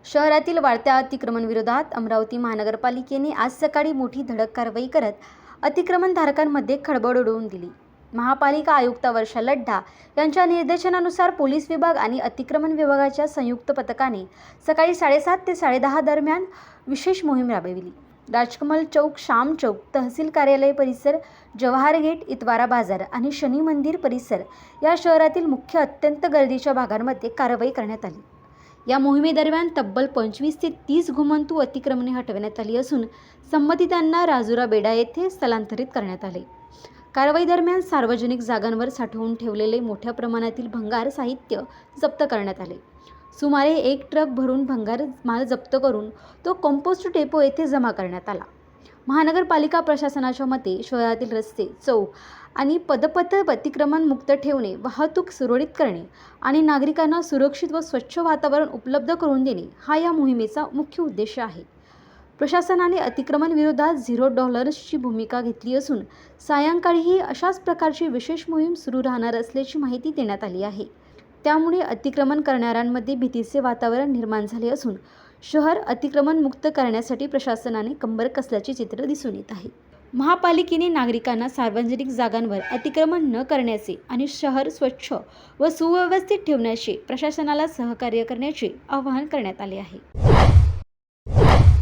शहरातील वाढत्या अतिक्रमण विरोधात अमरावती महानगरपालिकेने आज सकाळी मोठी धडक कारवाई करत अतिक्रमणधारकांमध्ये खळबळ उडवून दिली। महापालिका आयुक्त वर्षा लड्ढा यांच्या निर्देशनानुसार पोलीस विभाग आणि अतिक्रमण विभागाच्या संयुक्त पथकाने सकाळी 7:30 ते 10:30 दरम्यान विशेष मोहीम राबविली। राजकमल चौक, श्याम चौक, तहसील कार्यालय परिसर, जवाहर गेट, इतवारा बाजार आणि शनी मंदिर परिसर या शहरातील मुख्य अत्यंत गर्दीच्या भागांमध्ये कारवाई करण्यात आली। या मोहिमेदरम्यान तब्बल 25 ते 30 घुमंतू अतिक्रमणे हटवण्यात आली असून संबंधितांना राजुरा बेडा येथे स्थलांतरित करण्यात आले। कारवाई दरम्यान सार्वजनिक जागांवर साठवून ठेवलेले मोठ्या प्रमाणातील भंगार साहित्य जप्त करण्यात आले। सुमारे 1 ट्रक भरून भंगार माल जप्त करून तो कंपोस्ट डेपो येथे जमा करण्यात आला। महानगरपालिका प्रशासनाच्या मते शहरातील रस्ते, चौक आणि पदपथ अतिक्रमण मुक्त ठेवणे, वाहतूक सुरळीत करणे आणि नागरिकांना सुरक्षित व स्वच्छ वातावरण उपलब्ध करून देणे हा या मोहिमेचा मुख्य उद्देश आहे। प्रशासनाने अतिक्रमण विरोधात झिरो टॉलरन्सची भूमिका घेतली असून सायंकाळीही अशाच प्रकारची विशेष मोहीम सुरू राहणार असल्याची माहिती देण्यात आली आहे। त्यामुळे अतिक्रमण करणाऱ्यांमध्ये भीतीचे वातावरण निर्माण झाले असून शहर अतिक्रमण मुक्त करण्यासाठी प्रशासनाने कंबर कसल्याचे चित्र दिसून येत आहे। महापालिकेने नागरिकांना सार्वजनिक जागांवर अतिक्रमण न करण्याचे आणि शहर स्वच्छ व सुव्यवस्थित ठेवण्याचे प्रशासनाला सहकार्य करण्याचे आवाहन करण्यात आले आहे।